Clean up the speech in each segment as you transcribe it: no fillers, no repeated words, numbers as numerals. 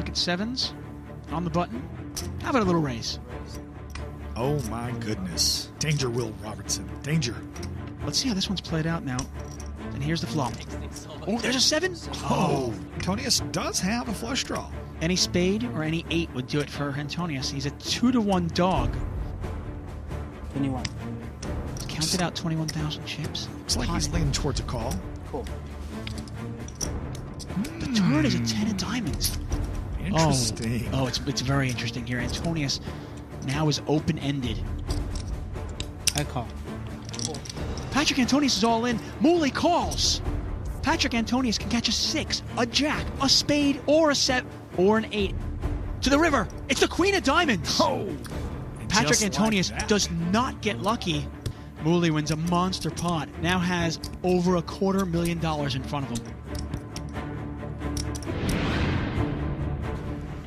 pocket sevens on the button. How about a little raise? Oh, my goodness. Danger, Will Robertson. Danger. Let's see how this one's played out now. And here's the flop. Oh, there's a 7. Oh, Antonius does have a flush draw. Any spade or any 8 would do it for Antonius. He's a 2-to-1 dog. 21. Counted out 21,000 chips. Looks like he's leaning towards a call. Cool. The turn is a 10 of diamonds. Interesting. Oh, it's very interesting here. Antonius now is open-ended. I call. Patrick Antonius is all in. Mooley calls. Patrick Antonius can catch a 6, a jack, a spade, or a 7, or an 8. To the river. It's the queen of diamonds. Oh. Patrick Just Antonius like that. does not get lucky. Mooley wins a monster pot. Now has over $250,000 in front of him.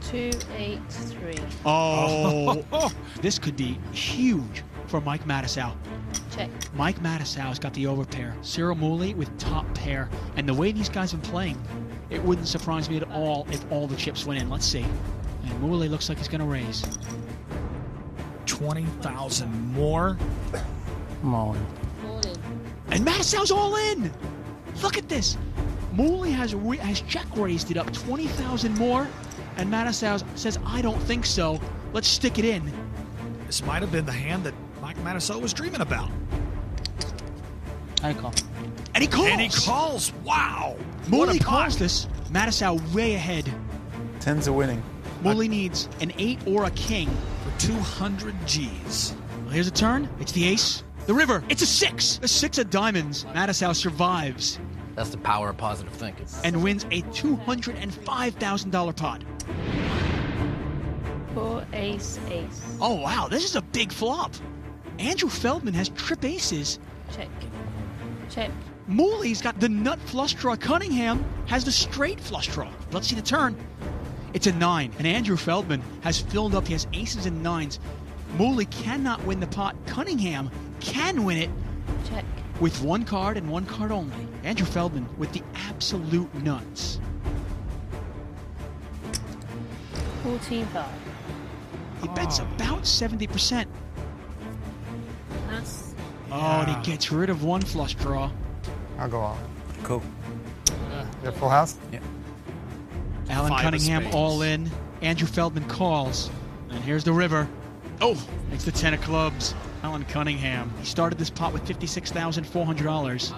283. Oh. This could be huge for Mike Matisow. Check. Mike Matisow's got the overpair. Cyril Mooley with top pair. And the way these guys have been playing, it wouldn't surprise me at all if all the chips went in. Let's see. And Mooley looks like he's going to raise. 20,000 more. I'm all in. And Matisow's all in! Look at this. Mooley has check raised it up 20,000 more. And Matisow says, I don't think so. Let's stick it in. This might have been the hand that Mike Matisow was dreaming about. I call. And he calls! And he calls. Wow. Mooley What a pot. calls this. Matisow way ahead. Tens are winning. Mooley needs an 8 or a king. For 200 G's. Well, here's a turn. It's the ace. The river. It's a 6. A 6 of diamonds. Matisow survives That's the power of positive thinking. and wins a $205,000 pot. 4 ace ace. Oh, wow. This is a big flop. Andrew Feldman has trip aces. Check. Check. Mooley's got the nut flush draw. Cunningham has the straight flush draw. Let's see the turn. It's a 9, and Andrew Feldman has filled up. He has aces and 9s. Mooley cannot win the pot. Cunningham can win it Check. with 1 card and 1 card only. Andrew Feldman with the absolute nuts. 14-5. He bets about 70%. That's Oh, and he gets rid of 1 flush draw. I'll go all in. Cool. You have full house? Yeah. Alan 5 of Cunningham spades. all in. Andrew Feldman calls. And here's the river. Oh, it's the 10 of clubs. Alan Cunningham. He started this pot with $56,400.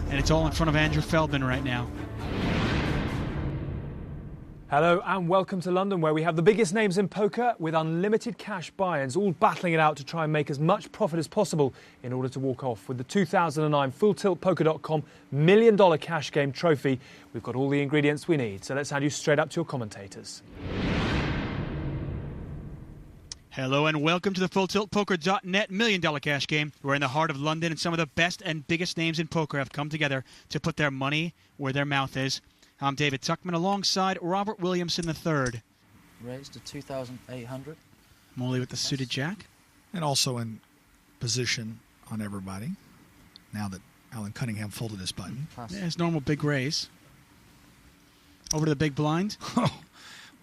And it's all in front of Andrew Feldman right now. Hello and welcome to London, where we have the biggest names in poker with unlimited cash buy-ins, all battling it out to try and make as much profit as possible in order to walk off with the 2009 FullTiltPoker.com $1 million cash game trophy. We've got all the ingredients we need, so let's hand you straight up to your commentators. Hello and welcome to the FullTiltPoker.net $1 million cash game. We're in the heart of London, and some of the best and biggest names in poker have come together to put their money where their mouth is. I'm David Tuckman alongside Robert Williamson III. Raised to 2,800. Mooley with the suited jack. And also in position on everybody. Now that Alan Cunningham folded his button. Pass. Yeah, his normal big raise. Over to the big blind.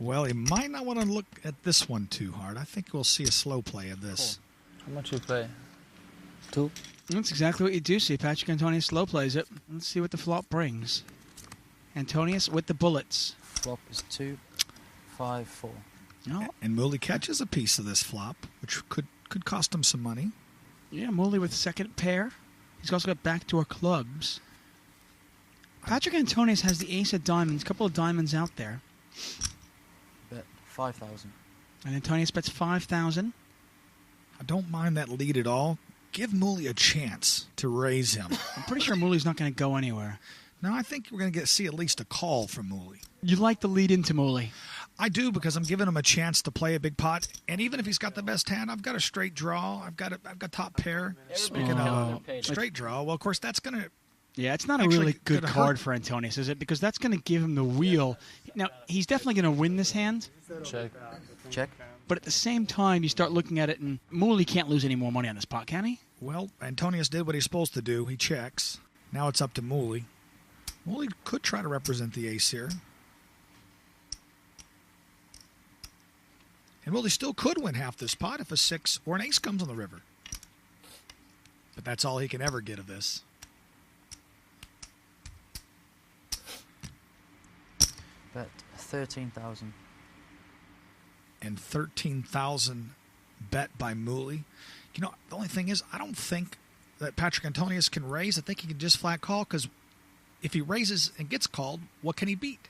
Well, he might not want to look at this one too hard. I think we'll see a slow play of this. How much you play? 2. That's exactly what you do see. Patrick Antonius slow plays it. Let's see what the flop brings. Antonius with the bullets. Flop is 2, 5, 4. No. And Mooley catches a piece of this flop, which could cost him some money. Yeah, Mooley with second pair. He's also got backdoor clubs. Patrick Antonius has the ace of diamonds, a couple of diamonds out there. Bet 5,000. And Antonius bets 5,000. I don't mind that lead at all. Give Mooley a chance to raise him. I'm pretty sure Mooley's not going to go anywhere. No, I think we're going to see at least a call from Mooley. You like the lead into Mooley. I do, because I'm giving him a chance to play a big pot. And even if he's got the best hand, I've got a straight draw. I've got top pair. Speaking of straight draw, well, of course, that's going to... Yeah, it's not a Actually, really good gonna card hurt. for Antonius, is it? Because that's going to give him the wheel. Now, he's definitely going to win this hand. Check. Check. But at the same time, you start looking at it, and Mooley can't lose any more money on this pot, can he? Well, Antonius did what he's supposed to do. He checks. Now it's up to Mooley. Mooley could try to represent the ace here. And Willie still could win half this pot if a 6 or an ace comes on the river. But that's all he can ever get of this. Bet 13,000. And 13,000 bet by Mooley. You know, the only thing is, I don't think that Patrick Antonius can raise. I think he can just flat call, because if he raises and gets called, what can he beat?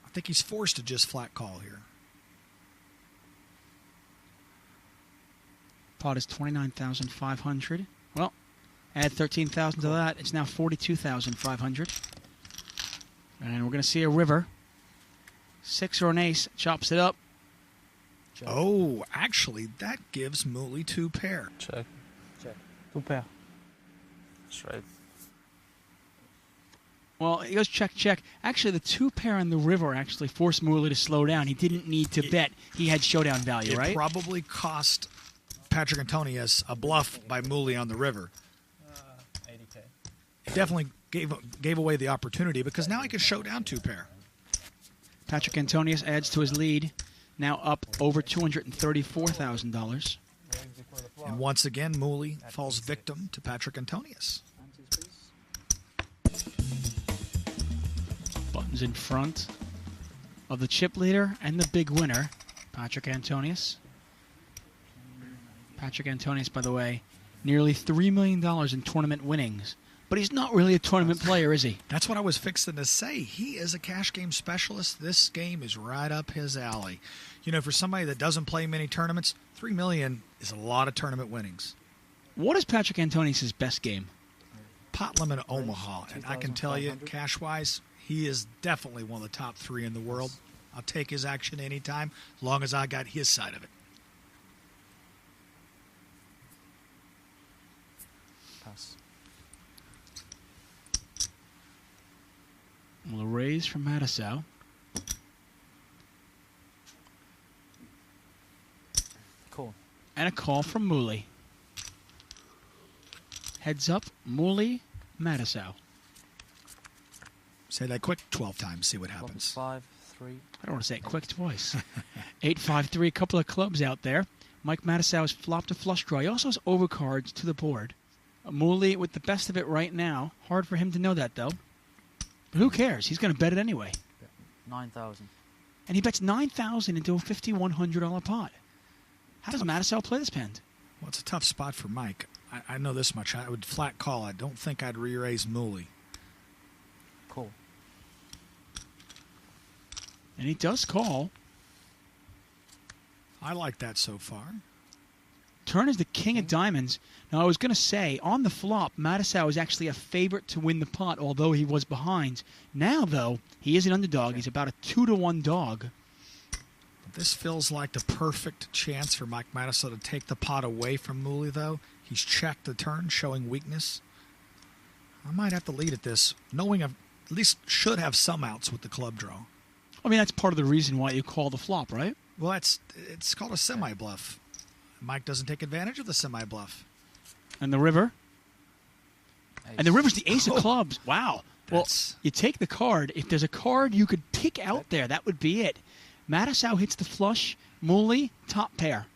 I think he's forced to just flat call here. Pot is 29,500. Well, add 13,000 to that. It's now 42,500. And we're going to see a river. 6 or an ace chops it up. Check. Oh, actually, that gives Mooley 2 pair. Check. Check. 2 pair. Straight. Well, he goes check, check. Actually, the 2 pair on the river actually forced Mooley to slow down. He didn't need to bet. He had showdown value, It right? probably cost Patrick Antonius a bluff by Mooley on the river. 80k. It definitely gave away the opportunity, because now he can show down 2 pair. Patrick Antonius adds to his lead, now up over $234,000. And once again, Mooley falls victim to Patrick Antonius. Buttons in front of the chip leader and the big winner, Patrick Antonius. Patrick Antonius, by the way, nearly $3 million in tournament winnings. But he's not really a tournament player, is he? That's what I was fixing to say. He is a cash game specialist. This game is right up his alley. You know, for somebody that doesn't play many tournaments, $3 million is a lot of tournament winnings. What is Patrick Antonius' best game? Pot limit Omaha, and I can tell you, cash-wise, he is definitely one of the top 3 in the world. I'll take his action anytime, as long as I got his side of it. Pass. Well, a raise from Mattisau. Cool. And a call from Mooley. Heads up, Mooley, Mattisau. Say that quick 12 times, see what happens. 5, 3. I don't want to say it quick twice. 8-5-3, a couple of clubs out there. Mike Mattisau has flopped a flush draw. He also has overcards to the board. Mooley with the best of it right now. Hard for him to know that, though. But who cares? He's going to bet it anyway. 9,000. And he bets $9,000 into a $5,100 pot. How does Mattisau play this hand? Well, it's a tough spot for Mike. I know this much. I would flat call. I don't think I'd re-raise Mooley. Cool. And he does call. I like that so far. Turn is the king of diamonds. Now, I was going to say, on the flop, Mattisau is actually a favorite to win the pot, although he was behind. Now, though, he is an underdog. He's about a 2-to-1 dog. This feels like the perfect chance for Mike Mattisau to take the pot away from Mooley, though. He's checked the turn, showing weakness. I might have to lead at this, knowing I at least should have some outs with the club draw. I mean, that's part of the reason why you call the flop, right? Well, it's called a semi-bluff. Mike doesn't take advantage of the semi-bluff. And the river? Ace. And the river's the ace of clubs. Wow. Well, That's- you take the card. If there's a card you could pick out there, that would be it. Mattisau hits the flush. Mooley, top pair.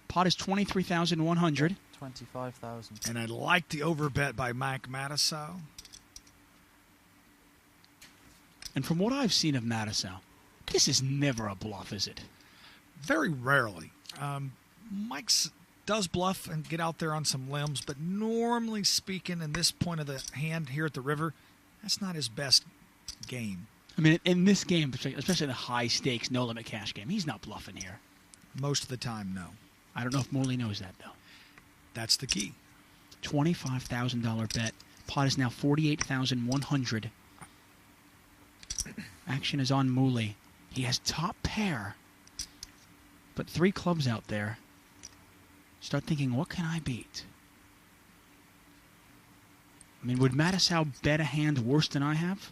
Pot is 23,100. 25,000. And I like the overbet by Mike Mattisau. And from what I've seen of Mattisau, this is never a bluff, is it? Very rarely. Mike's does bluff and get out there on some limbs, but normally speaking, in this point of the hand here at the river, that's not his best game. I mean, in this game, especially the high-stakes, no-limit cash game, he's not bluffing here. Most of the time, no. I don't know if Morley knows that, though. That's the key. $25,000 bet. Pot is now 48,100. Action is on Mooley. He has top pair, but 3 clubs out there. Start thinking, what can I beat? I mean, would Mattisau bet a hand worse than I have?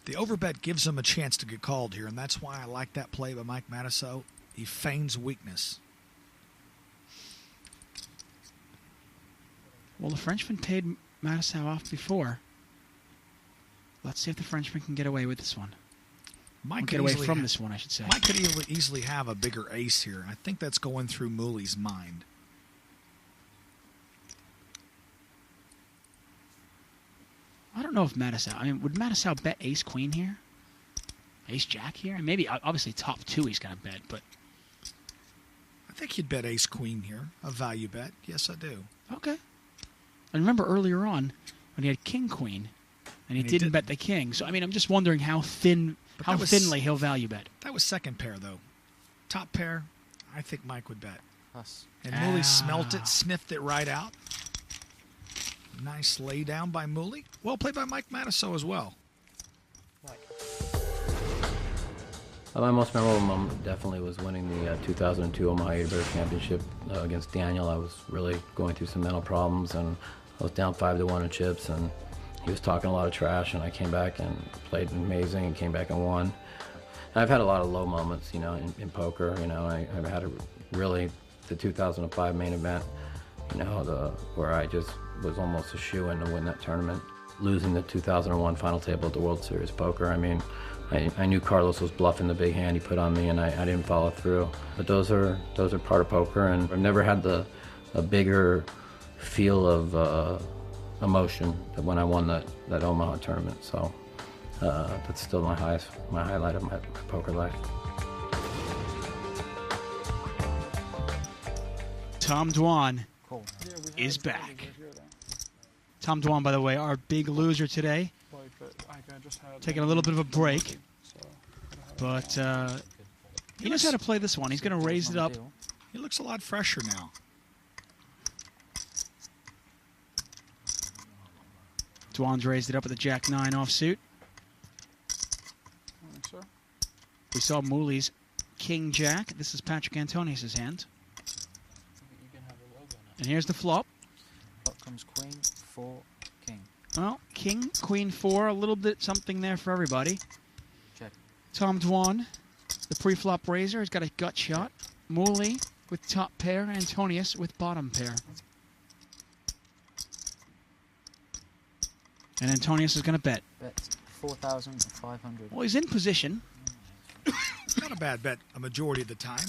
The overbet gives him a chance to get called here, and that's why I like that play by Mike Mattisau. He feigns weakness. Well, the Frenchman paid Mattisau off before. Let's see if the Frenchman can get away with this one. Mike Or could get away easily from ha- this one, I should say. Mike could easily have a bigger ace here. I think that's going through Mooley's mind. I don't know if Mattisau. I mean, would Mattisau bet ace queen here? Ace jack here? Maybe, obviously, top two he's going to bet, but. I think he'd bet ace queen here. A value bet. Yes, I do. Okay. I remember earlier on when he had king queen, and he didn't bet the king. So, I mean, I'm just wondering how thinly he'll value bet. That was second pair, though. Top pair, I think Mike would bet. Plus. And Mooley smelt it, sniffed it right out. Nice lay down by Mooley. Well played by Mike Mattisau as well. My most memorable moment definitely was winning the 2002 Omaha 8-Bear Championship against Daniel. I was really going through some mental problems, and I was down 5-1 in chips, and he was talking a lot of trash, and I came back and played amazing and came back and won. And I've had a lot of low moments, you know, in poker. You know, I've had the 2005 main event, you know, where I just was almost a shoo-in to win that tournament. Losing the 2001 final table at the World Series Poker, I mean, I knew Carlos was bluffing the big hand he put on me, and I didn't follow through. But those are part of poker, and I've never had a bigger feel of emotion than when I won that Omaha tournament. So that's still my highlight of my poker life. Tom Dwan Cool. is back. Tom Dwan, by the way, our big loser today. Taking a little bit of a break. But he knows how to play this one. He's going to raise it up. He looks a lot fresher now. Dwan's raised it up with a Jack-9 offsuit. We saw Mooley's King-Jack. This is Patrick Antonius' hand. And here's the flop. Up comes Queen, 4, King. Well, King, Queen 4, a little bit something there for everybody. Check. Tom Dwan, the pre-flop raiser, has got a gut shot. Mooley with top pair, Antonius with bottom pair. And Antonius is going to bet. Bet 4,500. Well, he's in position. Not a bad bet a majority of the time.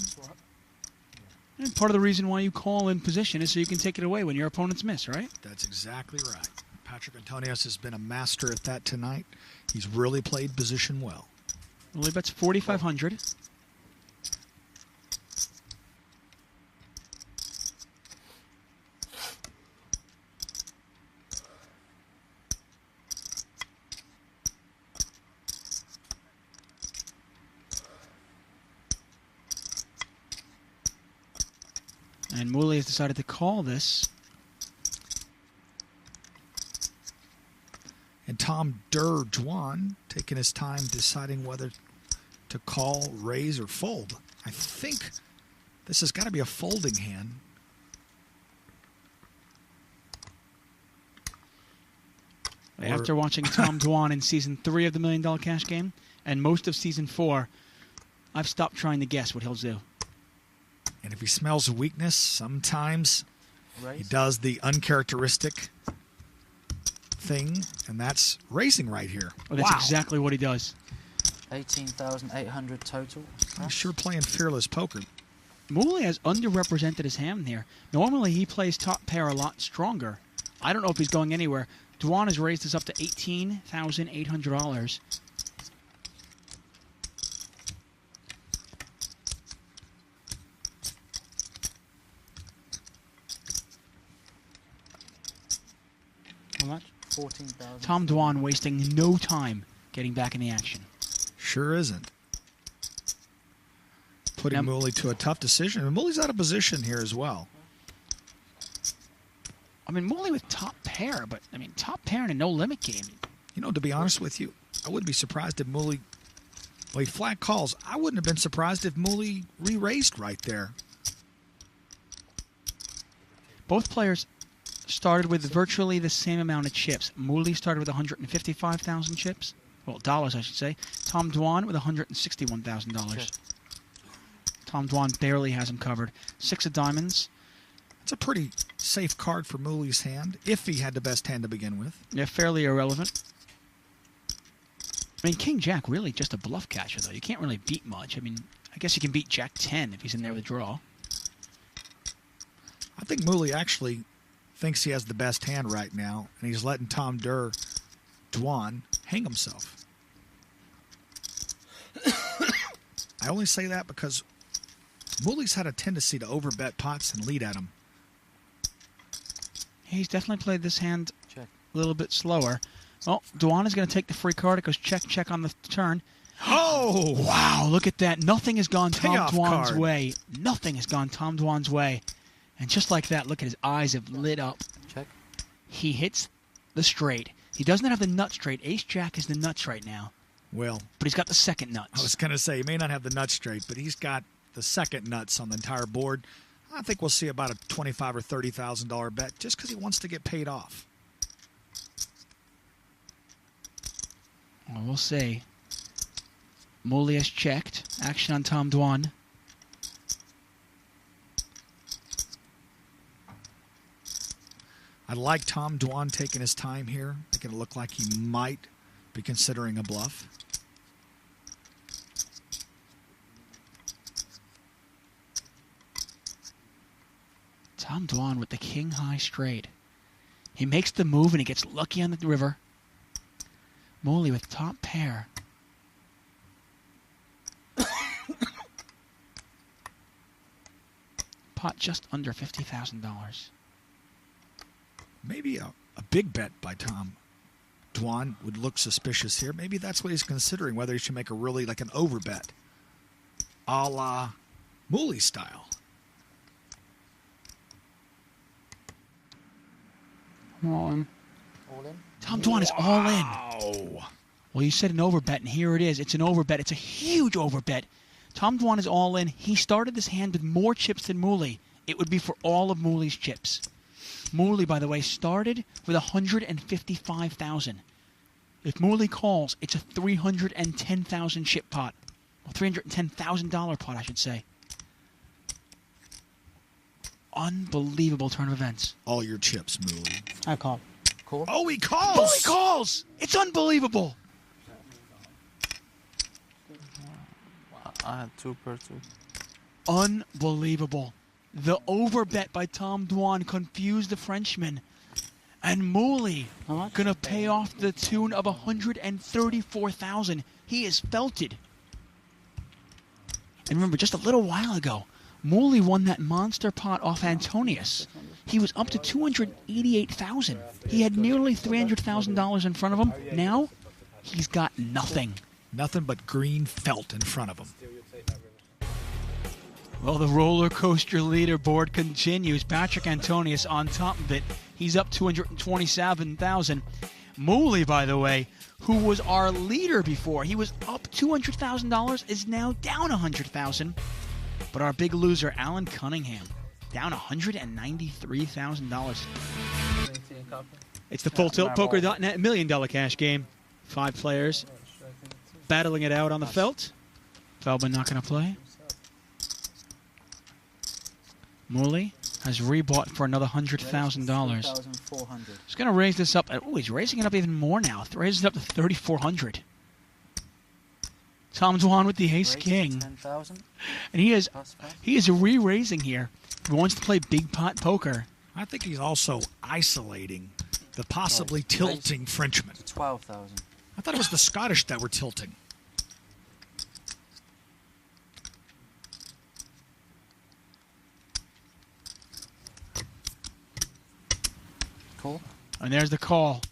And part of the reason why you call in position is so you can take it away when your opponents miss, right? That's exactly right. Patrick Antonius has been a master at that tonight. He's really played position well. Well, he bets 4,500. And Mooley has decided to call this. And Tom Dwan taking his time deciding whether to call, raise, or fold. I think this has got to be a folding hand. After watching Tom Dwan in Season 3 of the $1 Million Cash Game and most of Season 4, I've stopped trying to guess what he'll do. And if he smells a weakness, sometimes Raise. he does the uncharacteristic thing, and that's raising right here. Well, that's wow. exactly what he does. 18,800 total. He's sure playing fearless poker. Mooley has underrepresented his hand here. Normally, he plays top pair a lot stronger. I don't know if he's going anywhere. Dwan has raised this up to $18,800. How much? 14,000. Tom Dwan wasting no time getting back in the action. Sure isn't. Putting Mooley to a tough decision. And Mooley's out of position here as well. I mean, Mooley with top pair, but, I mean, top pair in a no-limit game. You know, to be honest with you, I wouldn't be surprised if Mooley, well, he flat calls. I wouldn't have been surprised if Mooley re-raised right there. Both players started with virtually the same amount of chips. Mooley started with 155,000 chips. Well, dollars, I should say. Tom Dwan with $161,000. Tom Dwan barely has him covered. 6 of diamonds. It's a pretty safe card for Mooley's hand, if he had the best hand to begin with. Yeah, fairly irrelevant. I mean, King Jack really just a bluff catcher, though. You can't really beat much. I mean, I guess you can beat Jack 10 if he's in there with a draw. I think Mooley actually thinks he has the best hand right now, and he's letting Tom Dwan hang himself. I only say that because Mooley's had a tendency to overbet pots and lead at him. He's definitely played this hand Check. a little bit slower. Well, Dwan is going to take the free card. It goes check, check on the turn. Oh! Wow, look at that. Nothing has gone Tom Payoff Dwan's card. way. Nothing has gone Tom Dwan's way. And just like that, look at his eyes have lit up. Check. He hits the straight. He doesn't have the nut straight. Ace Jack is the nuts right now. Well, But he's got the second nuts. I was going to say, he may not have the nuts straight, but he's got the second nuts on the entire board. I think we'll see about a $25,000 or $30,000 bet just because he wants to get paid off. Well, we'll see. Mooley has checked. Action on Tom Dwan. I like Tom Dwan taking his time here, making it look like he might be considering a bluff. Tom Dwan with the king high straight. He makes the move and he gets lucky on the river. Mooley with top pair. Pot just under $50,000. Maybe a big bet by Tom Dwan would look suspicious here. Maybe that's what he's considering, whether he should make a really like an overbet, a la Mooley style. All in. All in. Tom Dwan is all in. Oh, Well, you said an overbet, and here it is. It's an overbet. It's a huge overbet. Tom Dwan is all in. He started this hand with more chips than Mooley. It would be for all of Mooley's chips. Mooley, by the way, started with $155,000. If Mooley calls, it's a $310,000 chip pot. Well, $310,000 pot, I should say. Unbelievable turn of events. all your chips, Mooley. I call. Call. Oh, he calls! Mooley calls! It's unbelievable. I had 2 per 2. Unbelievable. The overbet by Tom Dwan confused the Frenchman. And Mooley How much? gonna pay off the tune of $134,000. He is felted. And remember, just a little while ago, Mooley won that monster pot off Antonius. He was up to $288,000. He had nearly $300,000 in front of him. Now, he's got nothing. Nothing but green felt in front of him. Well, the roller coaster leaderboard continues. Patrick Antonius on top of it. He's up $227,000. Mooley, by the way, who was our leader before, he was up $200,000, is now down $100,000. But our big loser, Alan Cunningham, down $193,000. It's the FullTiltPoker.net $1 million cash game. 5 players battling it out on the felt. Feldman not going to play. Mooley has rebought for another $100,000. 3,400. He's going to raise this up. Oh, he's raising it up even more now. Raises it up to $3,400. Tom Dwan with the ace Raise king, 10,000. and he is Plus five. re-raising here. He wants to play big pot poker. I think he's also isolating the possibly Right. tilting Frenchman. 12,000. I thought it was the Scottish that were tilting. Call. And there's the call.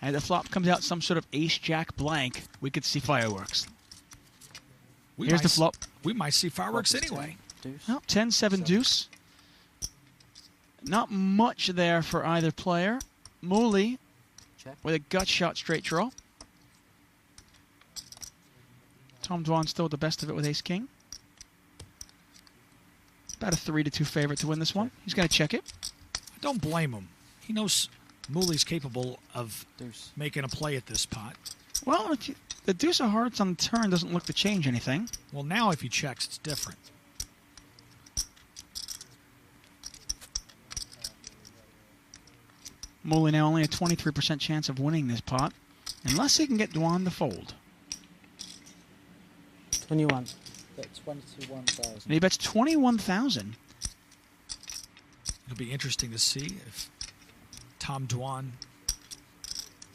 And the flop comes out some sort of ace-jack blank. We could see fireworks. We Here's might the s- flop. We might see fireworks Flop is anyway. 10. Deuce. Well, 10-7 deuce. Not much there for either player. Mooley Check. with a gut shot straight draw. Tom Dwan still with the best of it with ace-king. About a 3-2 favorite to win this one. He's going to check it. I don't blame him. He knows Mooley's capable of Deuce. making a play at this pot. Well, the deuce of hearts on the turn doesn't look to change anything. Well, now if he checks, it's different. Mooley now only a 23% chance of winning this pot. Unless he can get Dwan to fold. 21. Bet 21,000. And he bets 21,000. It'll be interesting to see if Tom Dwan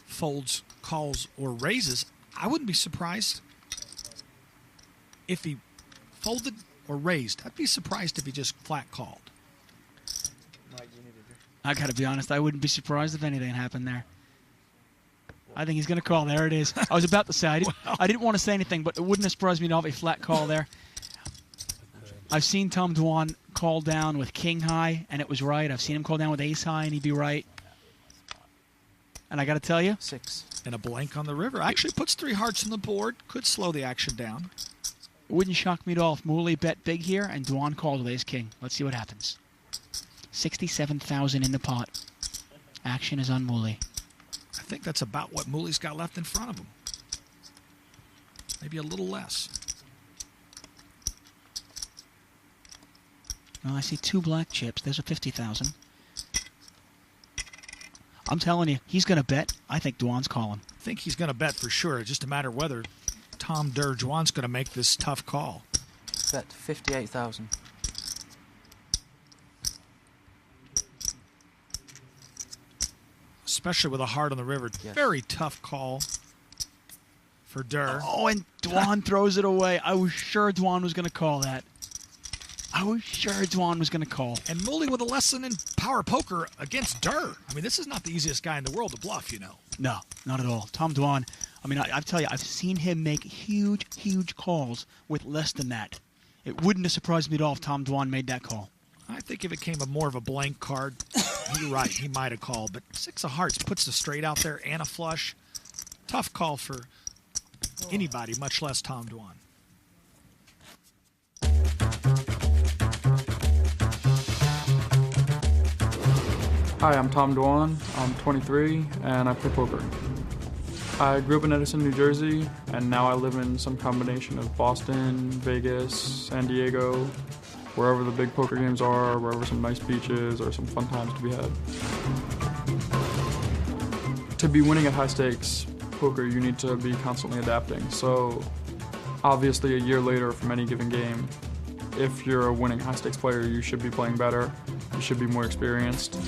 folds, calls, or raises. I wouldn't be surprised if he folded or raised. I'd be surprised if he just flat called. I got to be honest, I wouldn't be surprised if anything happened there. I think he's going to call. There it is. I was about to say, I didn't want to say anything, but it wouldn't have surprised me to have a flat call there. I've seen Tom Dwan call down with king high, and it was right. I've seen him call down with ace high, and he'd be right. And I got to tell you, 6. And a blank on the river. Actually puts 3 hearts on the board. Could slow the action down. it wouldn't shock me at all if Mooley bet big here and Dwan called with ace king. Let's see what happens. 67,000 in the pot. Action is on Mooley. I think that's about what Mooley's got left in front of him. Maybe a little less. Well, I see 2 black chips. There's a 50,000. I'm telling you, he's going to bet. I think Dwan's calling. I think he's going to bet for sure. It's just a matter of whether Tom Dwan's going to make this tough call. Bet 58,000. Especially with a heart on the river. Yes. Very tough call for Durr. Oh, and Dwan throws it away. I was sure Dwan was going to call that. I was sure Dwan was going to call. And Mooley with a lesson in power poker against Durr. I mean, this is not the easiest guy in the world to bluff, you know. No, not at all. Tom Dwan, I mean, I tell you, I've seen him make huge, huge calls with less than that. It wouldn't have surprised me at all if Tom Dwan made that call. I think if it came a more of a blank card, you're right, he might have called. But 6 of hearts puts the straight out there and a flush. Tough call for anybody, much less Tom Dwan. Hi, I'm Tom Dwan. I'm 23 and I play poker. I grew up in Edison, New Jersey, and now I live in some combination of Boston, Vegas, San Diego, wherever the big poker games are, wherever some nice beaches or some fun times to be had. To be winning at high stakes poker, you need to be constantly adapting. So obviously a year later from any given game, if you're a winning high stakes player, you should be playing better. You should be more experienced.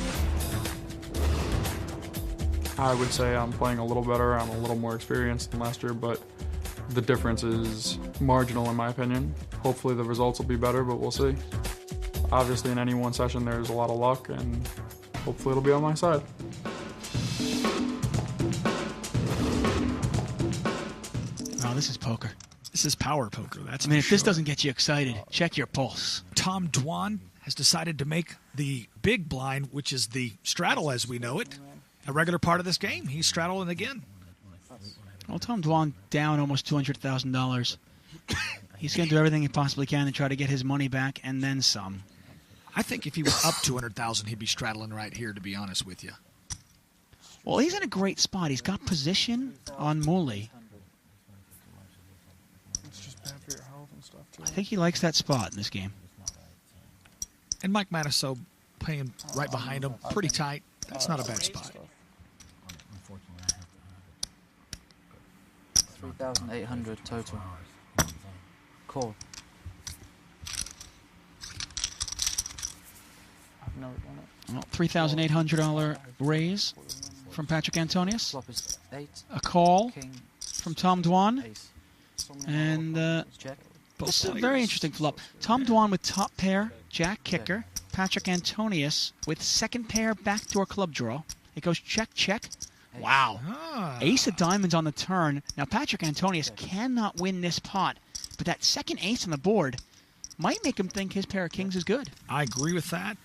I would say I'm playing a little better, I'm a little more experienced than last year, but the difference is marginal in my opinion. Hopefully the results will be better, but we'll see. Obviously in any one session there's a lot of luck, and hopefully it'll be on my side. Oh, this is poker. This is power poker, that's I mean, for if this sure. doesn't get you excited, check your pulse. Tom Dwan has decided to make the big blind, which is the straddle as we know it, a regular part of this game. He's straddling again. Well, Tom Dwan down almost $200,000. He's going to do everything he possibly can to try to get his money back and then some. I think if he was up 200,000, he'd be straddling right here, to be honest with you. Well, he's in a great spot. He's got position on Mooley. It's just bad for your health and stuff too. I think he likes that spot in this game. And Mike Matusow playing right behind him, pretty tight. That's not a bad spot. 3,800 total. Call. I've never done it. Well, $3,800 raise from Patrick Antonius. Flop is 8. A call King. from Tom Dwan. Ace. And Check. it's a very interesting flop. Tom Dwan with top pair, jack kicker. Patrick Antonius with second pair, backdoor club draw. It goes check, check. Wow. Ah. Ace of diamonds on the turn. Now, Patrick Antonius cannot win this pot, but that second ace on the board might make him think his pair of kings is good. I agree with that.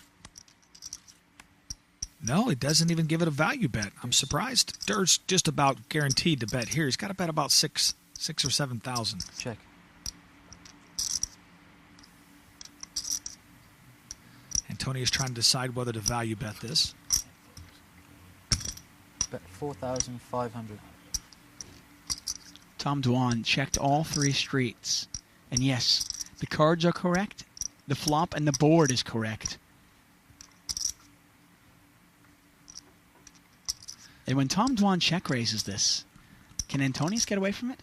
No, it doesn't even give it a value bet. I'm surprised. Durr's just about guaranteed to bet here. He's got to bet about 6 or 7,000. Check. Antonius trying to decide whether to value bet this. Bet 4,500. Tom Dwan checked all 3 streets. And yes, the cards are correct. The flop and the board is correct. And when Tom Dwan check raises this, Can Antonius get away from it?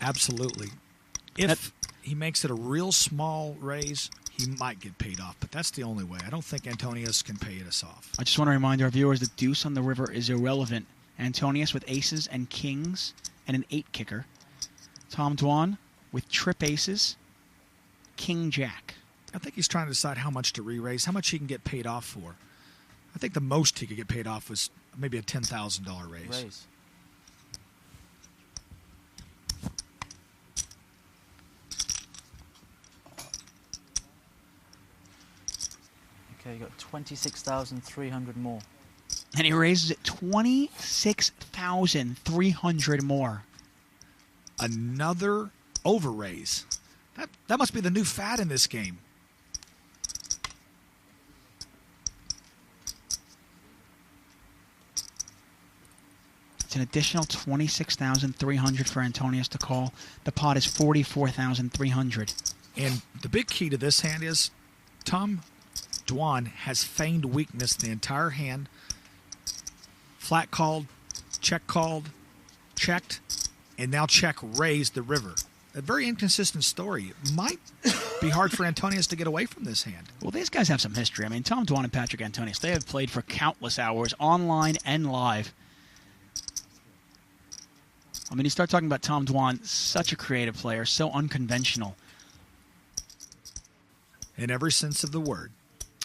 Absolutely. If he makes it a real small raise, he might get paid off, but that's the only way. I don't think Antonius can pay us off. I just want to remind our viewers that deuce on the river is irrelevant. Antonius with aces and kings and an 8 kicker. Tom Dwan with trip aces, king jack. I think he's trying to decide how much to re-raise, how much he can get paid off for. I think the most he could get paid off was maybe a $10,000 raise. Raise. Okay, you got 26,300 more. And he raises it 26,300 more. Another over-raise. That must be the new fad in this game. It's an additional 26,300 for Antonius to call. The pot is 44,300. And the big key to this hand is Tom Dwan has feigned weakness the entire hand. Flat called, checked, and now check raised the river. A very inconsistent story. It might be hard for Antonius to get away from this hand. Well, these guys have some history. I mean, Tom Dwan and Patrick Antonius, they have played for countless hours, online and live. I mean, you start talking about Tom Dwan, such a creative player, so unconventional. In every sense of the word.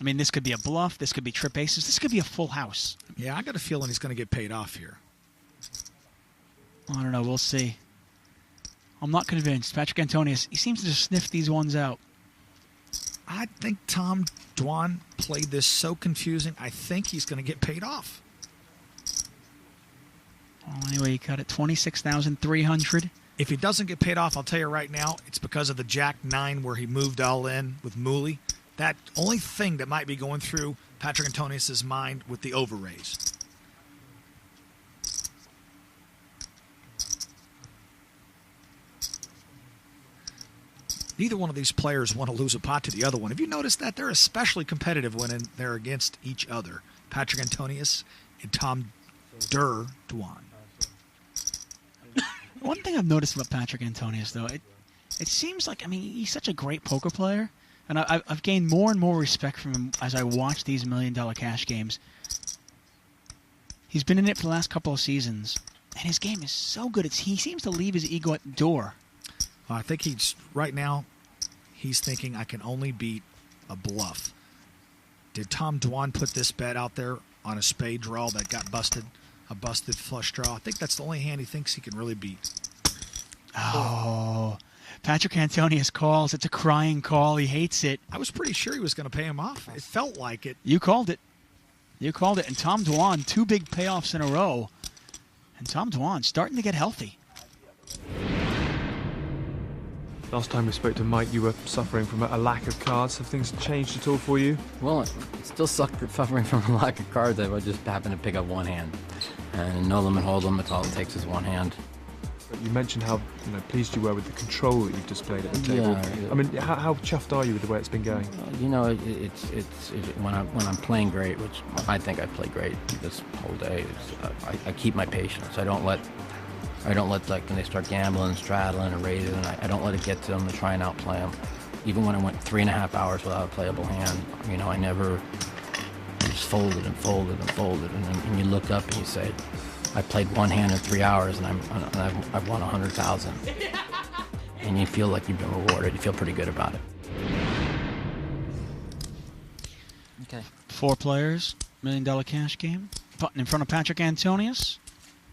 I mean, this could be a bluff, this could be trip aces, this could be a full house. Yeah, I got a feeling he's going to get paid off here. I don't know, we'll see. I'm not convinced. Patrick Antonius, he seems to just sniff these ones out. I think Tom Dwan played this so confusing, I think he's going to get paid off. Well, anyway, he cut it 26,300. If he doesn't get paid off, I'll tell you right now, it's because of the Jack-9 where he moved all in with Mooley. That only thing that might be going through Patrick Antonius' mind with the over-raise. Neither one of these players want to lose a pot to the other one. Have you noticed that? They're especially competitive when they're against each other. Patrick Antonius and Tom Dwan. One thing I've noticed about Patrick Antonius, though, it seems like, I mean, he's such a great poker player, and I've gained more and more respect from him as I watch these $1 Million Cash games. He's been in it for the last couple of seasons, and his game is so good. He seems to leave his ego at the door. I think right now, he's thinking, I can only beat a bluff. Did Tom Dwan put this bet out there on a spade draw that got busted? A busted flush draw? I think that's the only hand he thinks he can really beat. Oh, Patrick Antonius calls. It's a crying call. He hates it. I was pretty sure he was going to pay him off. It felt like it. You called it. You called it. And Tom Dwan, 2 big payoffs in a row. And Tom Dwan starting to get healthy. Last time we spoke to Mike, you were suffering from a lack of cards. Have things changed at all for you? Well, I'm still suffering from a lack of cards. I just happen to pick up one hand. And no limit hold'em, it's all it takes is one hand. But you mentioned how pleased you were with the control that you've displayed at the table. Yeah. I mean, how chuffed are you with the way it's been going? When I'm playing great, which I think I play great this whole day, I keep my patience. I don't let like when they start gambling, straddling, and raising, I don't let it get to them to try and outplay them. Even when I went 3.5 hours without a playable hand, I never just folded and folded and folded, and you look up and you say, I played one hand in 3 hours and I've won 100,000, and you feel like you've been rewarded. You feel pretty good about it. Okay. 4 players, $1 Million Cash game. Button in front of Patrick Antonius.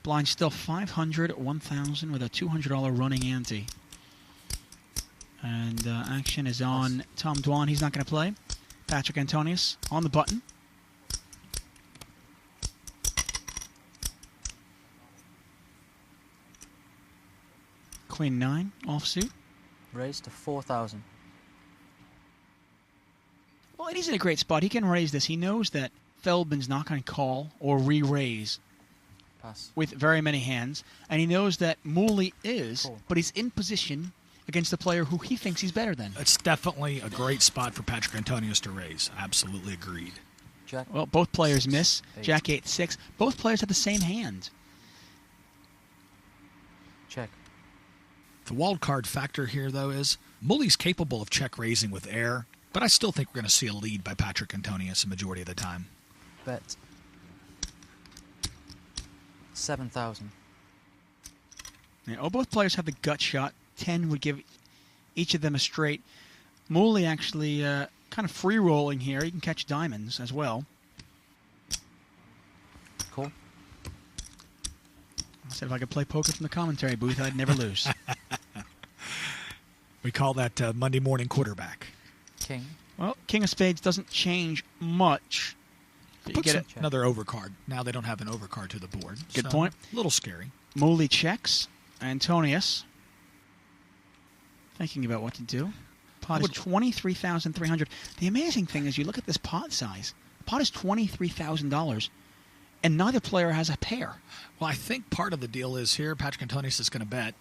Blind still 500, 1,000 with a $200 running ante. And action is on Tom Dwan. He's not going to play. Patrick Antonius on the button. Queen 9 offsuit. Raised to 4,000. Well, he's in a great spot. He can raise this. He knows that Feldman's not going to call or re-raise Pass. with very many hands, and he knows that Mooley is, Cool. but he's in position against a player who he thinks he's better than. It's definitely a great spot for Patrick Antonius to raise. Absolutely agreed. Jack. Well, both players miss. 8. Jack 8-6. Both players have the same hand. Check. The wild card factor here, though, is Mully's capable of check raising with air, but I still think we're going to see a lead by Patrick Antonius a majority of the time. Bet. 7,000. Yeah, both players have the gut shot. 10 would give each of them a straight. Mully actually kind of free rolling here. He can catch diamonds as well. Cool. I said if I could play poker from the commentary booth, I'd never lose. We call that Monday morning quarterback. King. Well, King of Spades doesn't change much. You Puts get it. another overcard. Now they don't have an overcard to the board. Good so, point. A little scary. Mully checks. Antonius thinking about what to do. Pot is 23,300. The amazing thing is you look at this pot size. Pot is $23,000, and neither player has a pair. Well, I think part of the deal is here Patrick Antonius is going to bet.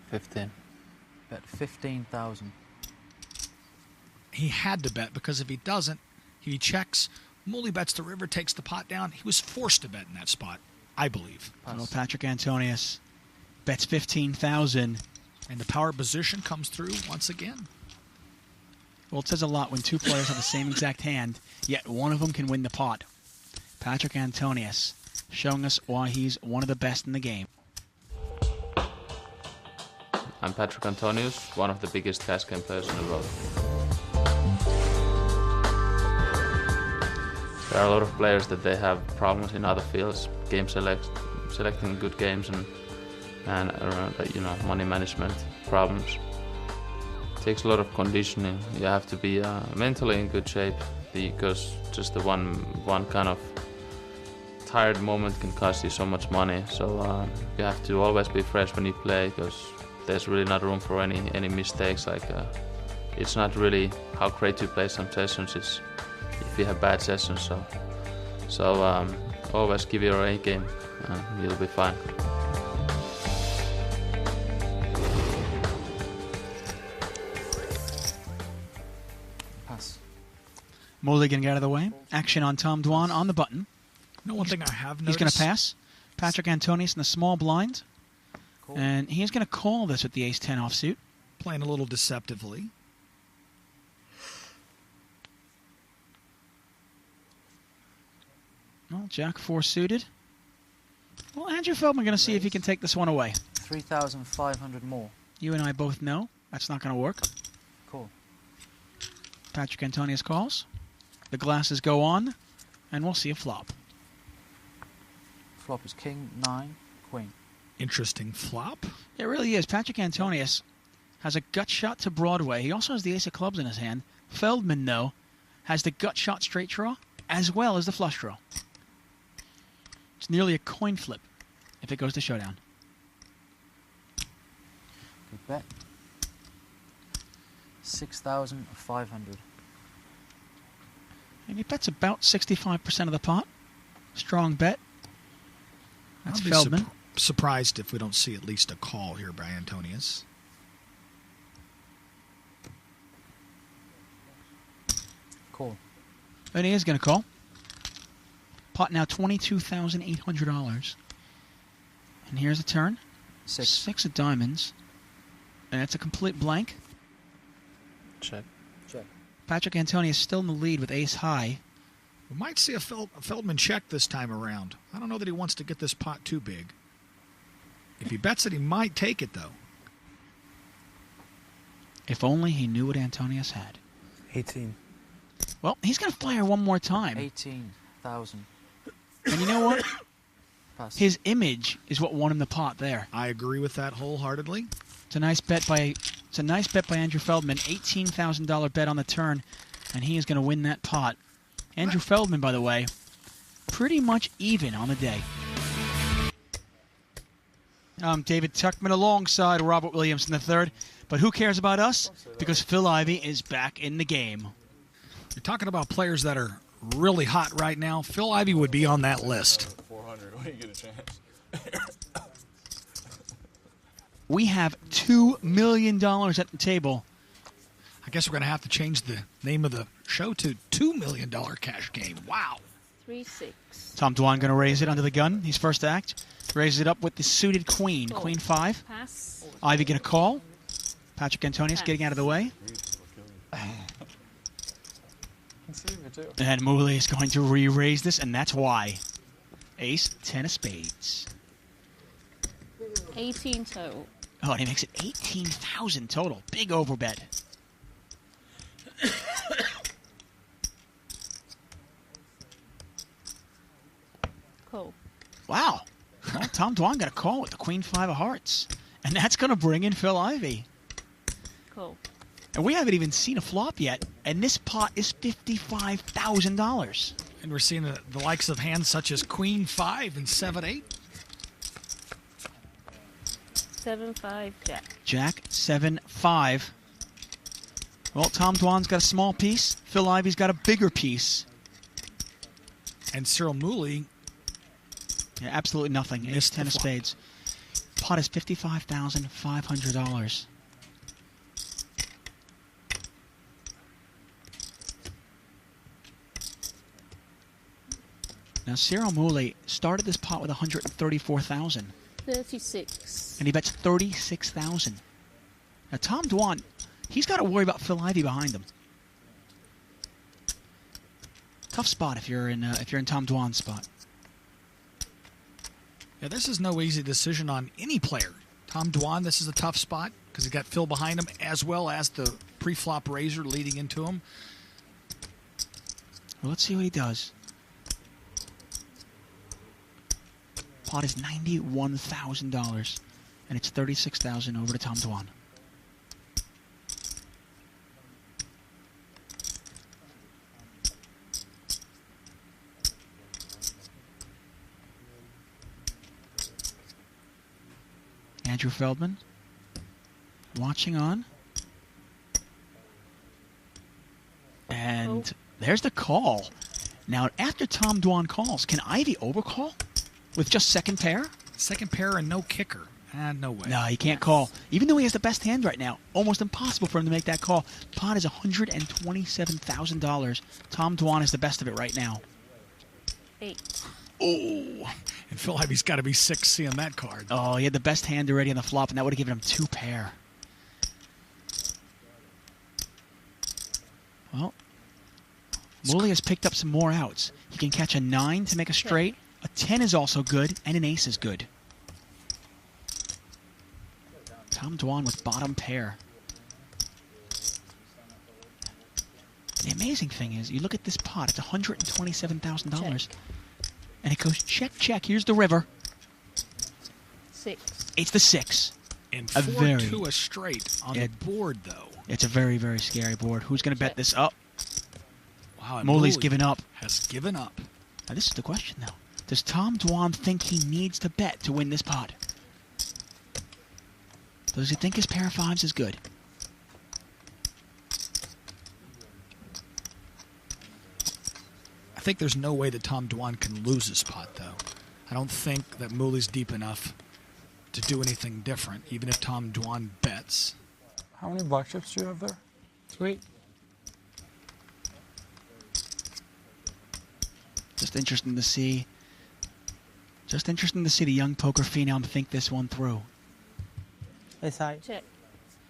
15. Bet 15,000. He had to bet because if he doesn't, he checks. Mully bets the river, takes the pot down. He was forced to bet in that spot, I believe. Well, Patrick Antonius bets 15,000. And the power position comes through once again. Well, it says a lot when two players have the same exact hand, yet one of them can win the pot. Patrick Antonius showing us why he's one of the best in the game. I'm Patrick Antonius, one of the biggest cash game players in the world. There are a lot of players that they have problems in other fields, selecting good games and money management problems. It takes a lot of conditioning. You have to be mentally in good shape because just the one kind of tired moment can cost you so much money. So you have to always be fresh when you play because there's really not room for any mistakes. It's not really how great you play some sessions. It's if you have bad sessions. So always give your A game and you'll be fine. Pass. Mully going to get out of the way. Action on Tom Dwan on the button. One thing I have He's noticed. going to pass. Patrick Antonius in the small blind. Cool. And he's going to call this with the ace-10 offsuit. Playing a little deceptively. Well, Jack-4 suited. Well, Andrew Feldman going to see if he can take this one away. 3,500 more. You and I both know that's not going to work. Cool. Patrick Antonius calls. The glasses go on, and we'll see a flop. Flop is king, 9, queen. Interesting flop. It really is. Patrick Antonius has a gut shot to Broadway. He also has the ace of clubs in his hand. Feldman, though, has the gut shot straight draw as well as the flush draw. It's nearly a coin flip if it goes to showdown. Good bet. 6,500. And he bets about 65% of the pot. Strong bet. That's I'll be Feldman. Surprised if we don't see at least a call here by Antonius. Cool. And he is going to call. Pot now $22,800. And here's a turn. 6. 6 of diamonds. And it's a complete blank. Check. Check. Patrick Antonius still in the lead with ace high. We might see a Feldman check this time around. I don't know that he wants to get this pot too big. If he bets it, he might take it, though. If only he knew what Antonius had. 18. Well, he's going to fire one more time. 18,000. And you know what? Pass. His image is what won him the pot there. I agree with that wholeheartedly. It's a nice bet by Andrew Feldman. $18,000 bet on the turn, and he is going to win that pot. Andrew Feldman, by the way, pretty much even on the day. I'm David Tuckman alongside Robert Williamson III. But who cares about us? Because Phil Ivey is back in the game. You're talking about players that are really hot right now. Phil Ivey would be on that list. 400 when you get a chance. We have $2 million at the table. I guess we're going to have to change the name of the show to $2 million cash game. Wow. 3-6. Tom Dwan going to raise it under the gun. He's first to act. Raises it up with the suited queen. Call. Queen 5. Pass. Ivy going to call. Patrick Antonius Pass. getting out of the way. Can see me too. And Mooley is going to re-raise this, and that's why. Ace, 10 of spades. 18 total. Oh, and he makes it 18,000 total. Big overbet. Cool. Wow. Well, Tom Dwan got a call with the Queen 5 of hearts. And that's going to bring in Phil Ivey. Cool. And we haven't even seen a flop yet. And this pot is $55,000. And we're seeing the likes of hands such as Queen 5 and 7-8. 7-5 Jack. Jack, 7-5. Well, Tom Dwan's got a small piece. Phil Ivey's got a bigger piece. And Cyril Mooley. Yeah, absolutely nothing. Ace, Missed 10 the of flop. spades. Pot is $55,500. Now, Cyril Mooley started this pot with $134,000, 36. and he bets $36,000. Now, Tom Dwan, he's got to worry about Phil Ivey behind him. Tough spot if you're in Tom Dwan's spot. Yeah, this is no easy decision on any player. Tom Dwan, this is a tough spot because he got Phil behind him as well as the pre-flop raiser leading into him. Well, let's see what he does. Pot is $91,000, and it's $36,000 over to Tom Dwan. Andrew Feldman watching on. And there's the call. Now, after Tom Dwan calls, can Ivy overcall with just second pair? Second pair and no kicker. No way. No, he can't call. Even though he has the best hand right now, almost impossible for him to make that call. Pot is $127,000. Tom Dwan is the best of it right now. 8. Oh, and Phil Ivey's got to be sick seeing that card. Oh, he had the best hand already on the flop, and that would have given him 2 pair. Well, Mooley has picked up some more outs. He can catch a 9 to make a straight. A 10 is also good, and an ace is good. Tom Dwan with bottom pair. The amazing thing is, you look at this pot, it's $127,000. And it goes check, check. Here's the river. 6. It's the 6. And A 4-2 a straight on the it- board, though. It's a very, very scary board. Who's going to bet this up? Wow, and Mooley's Mooley given up. Has given up. Now, this is the question, though. Does Tom Dwan think he needs to bet to win this pot? Does he think his pair of 5s is good? I think there's no way that Tom Dwan can lose his pot, though. I don't think that Mooley's deep enough to do anything different, even if Tom Dwan bets. How many black chips do you have there? Sweet. Just interesting to see. Just interesting to see the young poker phenom think this one through. Check.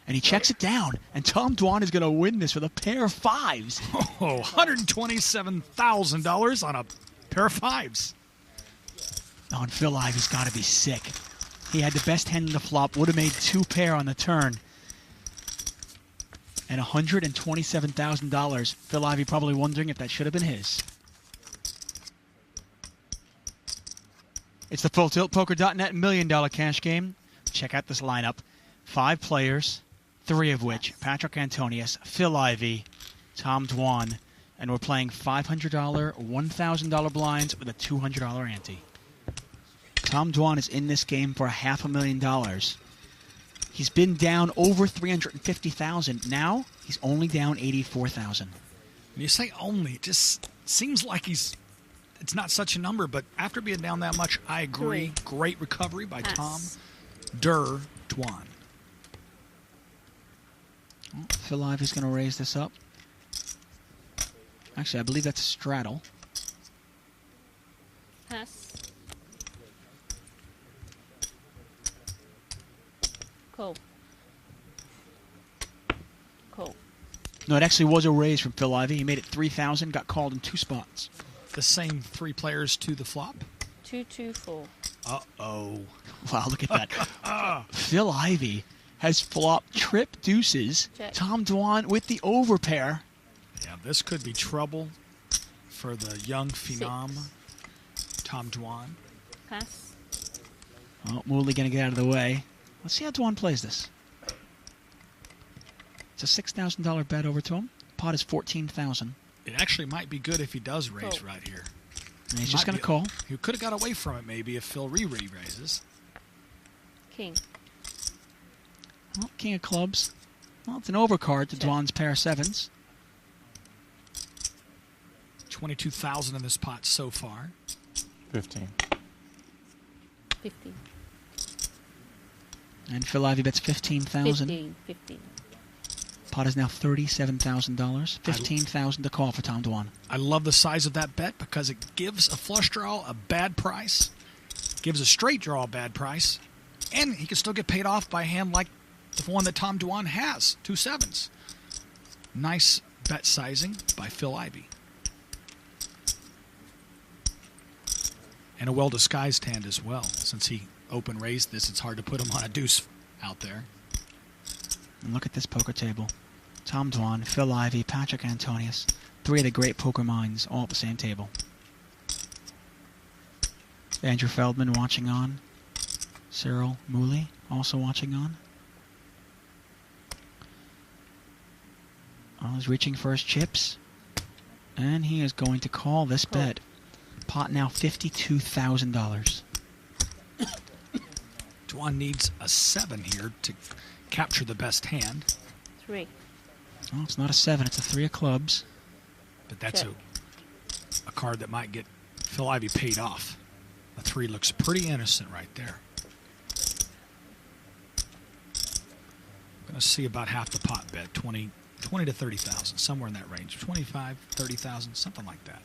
And he checks it down, and Tom Dwan is going to win this with a pair of 5s. Oh, $127,000 on a pair of 5s. Oh, and Phil Ivey's got to be sick. He had the best hand in the flop, would have made 2 pair on the turn. And $127,000. Phil Ivey probably wondering if that should have been his. It's the FullTiltPoker.net $1 million cash game. Check out this lineup. 5 players, 3 of which Patrick Antonius, Phil Ivey, Tom Dwan, and we're playing $500, $1,000 blinds with a $200 ante. Tom Dwan is in this game for $500,000. He's been down over $350,000. Now he's only down $84,000. When you say only, it just seems like it's not such a number, but after being down that much, I agree. 3. Great recovery by Pass. Tom Dwan. Phil Ivey's going to raise this up. Actually, I believe that's a straddle. Pass. Call. Call. No, it actually was a raise from Phil Ivey. He made it 3,000, got called in 2 spots. The same 3 players to the flop. 2-2-4. Uh-oh. Wow, look at that. Phil Ivey has flopped trip deuces. Check. Tom Dwan with the overpair. Yeah, this could be trouble for the young phenom, Tom Dwan. Pass. Oh, Mooley going to get out of the way. Let's see how Dwan plays this. It's a $6,000 bet over to him. Pot is $14,000. It actually might be good if he does raise Call. right here. And he's just going to call. He could have got away from it maybe if Phil raises. King. Well, King of clubs. Well, it's an overcard to Check. Dwan's pair of sevens. 22,000 in this pot so far. 15. 15. And Phil Ivey bets $15,000. 15. Pot is now $37,000. $15,000 to call for Tom Dwan. I love the size of that bet because it gives a flush draw a bad price, gives a straight draw a bad price, and he can still get paid off by a hand like the one that Tom Dwan has, 2 sevens. Nice bet sizing by Phil Ivey. And a well-disguised hand as well. Since he open raised this, it's hard to put him on a deuce out there. And look at this poker table. Tom Dwan, Phil Ivey, Patrick Antonius. 3 of the great poker minds all at the same table. Andrew Feldman watching on. Cyril Mooley also watching on. Oh, he's reaching for his chips. And he is going to call this bet. Pot now $52,000. Dwan needs a 7 here to capture the best hand. 3. Oh, it's not a 7, it's a 3 of clubs. But that's Check. a card that might get Phil Ivey paid off. A 3 looks pretty innocent right there. Going to see about half the pot bet, 20 to 30,000, somewhere in that range. 25, 30,000, something like that.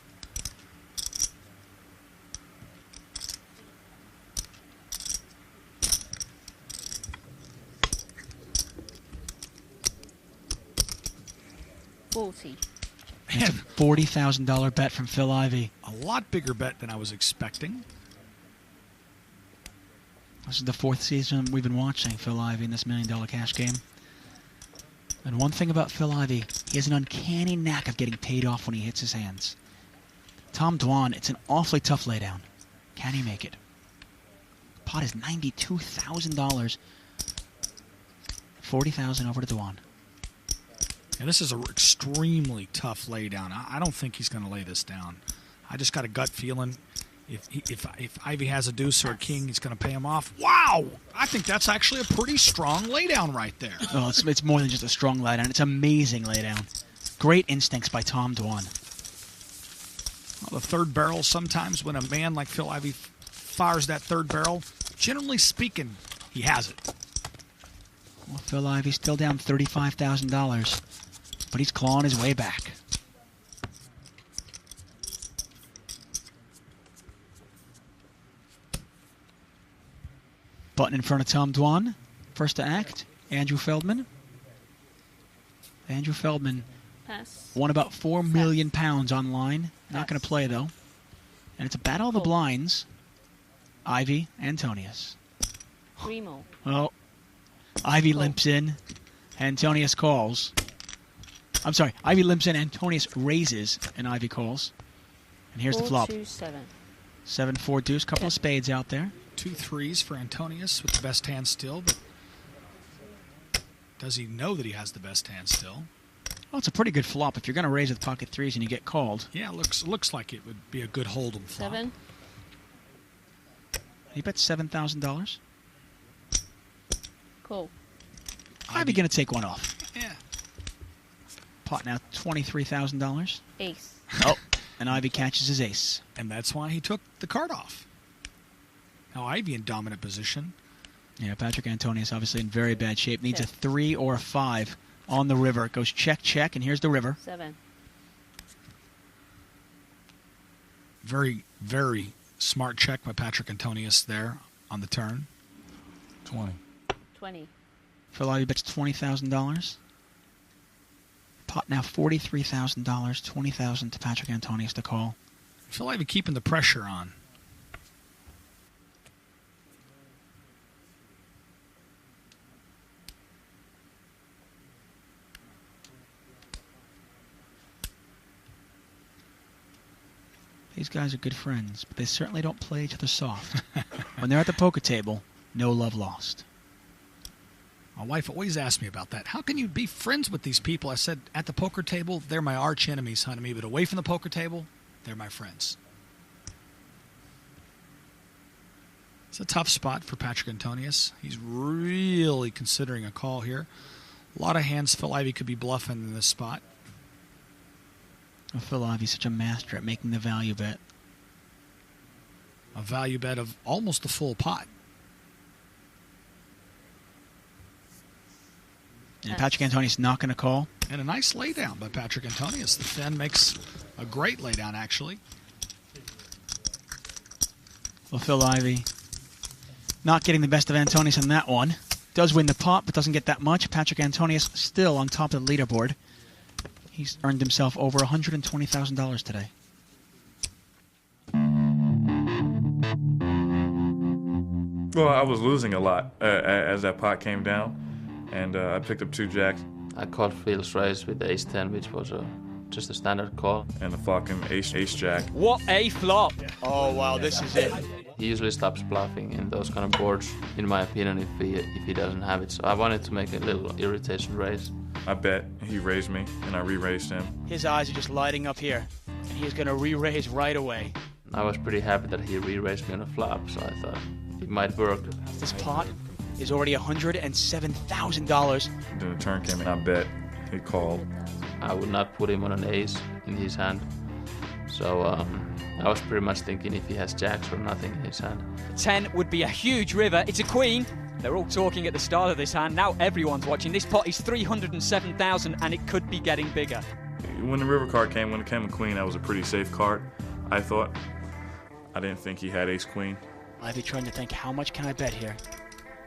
It's a $40,000 bet from Phil Ivey. A lot bigger bet than I was expecting. This is the 4th season we've been watching Phil Ivey in this $1 million cash game. And one thing about Phil Ivey, he has an uncanny knack of getting paid off when he hits his hands. Tom Dwan, it's an awfully tough laydown. Can he make it? Pot is $92,000. $40,000 over to Dwan. And this is an extremely tough laydown. I don't think he's going to lay this down. I just got a gut feeling if Ivey has a deuce or a king, he's going to pay him off. Wow! I think that's actually a pretty strong laydown right there. Oh, it's more than just a strong laydown. It's amazing laydown. Great instincts by Tom Dwan. Well, the third barrel, sometimes when a man like Phil Ivey fires that third barrel, generally speaking, he has it. Well, Phil Ivey's still down $35,000, but he's clawing his way back. Button in front of Tom Dwan. First to act, Andrew Feldman. Andrew Feldman Pass. won about £4 million online. Not going to play, though. And it's a battle of the blinds. Ivey, Antonius. 3 more. Well, Ivey limps in. Antonius calls. I'm sorry. Ivey limps in. Antonius raises, and Ivey calls. And here's the flop. 4-2-7. 7-4 deuce. Couple of spades out there. 2 threes for Antonius with the best hand still, but does he know that he has the best hand still? Well, it's a pretty good flop if you're going to raise with pocket threes and you get called. Yeah, looks like it would be a good hold'em flop. 7. He bet $7,000. Call. Ivey going to take one off. Yeah. Pot now $23,000. Ace. Oh, and Ivey catches his ace. And that's why he took the card off. Now Ivey in dominant position. Yeah, Patrick Antonius obviously in very bad shape. Needs Check. a 3 or a 5 on the river. It goes check, check, and here's the river. 7. Very, very Smart check by Patrick Antonius there on the turn. 20. 20. Phil Ivey bets $20,000. Pot now $43,000. $20,000 to Patrick Antonius to call. Phil Ivey keeping the pressure on. These guys are good friends, but they certainly don't play each other soft. When they're at the poker table, no love lost. My wife always asks me about that. How can you be friends with these people? I said, at the poker table, they're my arch enemies, honey, but away from the poker table, they're my friends. It's a tough spot for Patrick Antonius. He's really considering a call here. A lot of hands Phil Ivey could be bluffing in this spot. Well, Phil Ivey's such a master at making the value bet. A value bet of almost the full pot. And Patrick Antonius not going to call. And a nice laydown by Patrick Antonius. The Finn makes a great laydown, actually. Well, Phil Ivey not getting the best of Antonius on that one. Does win the pot, but doesn't get that much. Patrick Antonius still on top of the leaderboard. He's earned himself over $120,000 today. Well, I was losing a lot as that pot came down, and I picked up 2 jacks. I called Phil's raise with ace-10, which was just a standard call. And the fucking ace-jack. What a flop! Oh, wow, this is it. He usually stops bluffing in those kind of boards, in my opinion, if he doesn't have it. So I wanted to make a little irritation raise. I bet he raised me, and I re-raised him. His eyes are just lighting up here, and he's going to re-raise right away. I was pretty happy that he re-raised me on a flop, so I thought it might work. This pot is already $107,000. Then the turn came in, I bet he called. I would not put him on an ace in his hand. So I was pretty much thinking if he has jacks or nothing in his hand. 10 would be a huge river. It's a queen. They're all talking at the start of this hand. Now everyone's watching. This pot is 307,000 and it could be getting bigger. When the river card came, when it came a queen, that was a pretty safe card, I thought. I didn't think he had ace-queen. Ivey trying to think, how much can I bet here?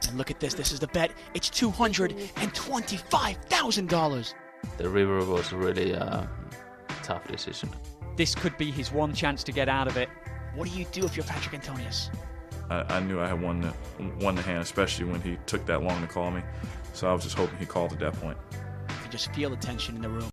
And look at this. This is the bet. It's $225,000. The river was a really tough decision. This could be his one chance to get out of it. What do you do if you're Patrick Antonius? I knew I had won the hand, especially when he took that long to call me. So I was just hoping he called at that point. You can just feel the tension in the room.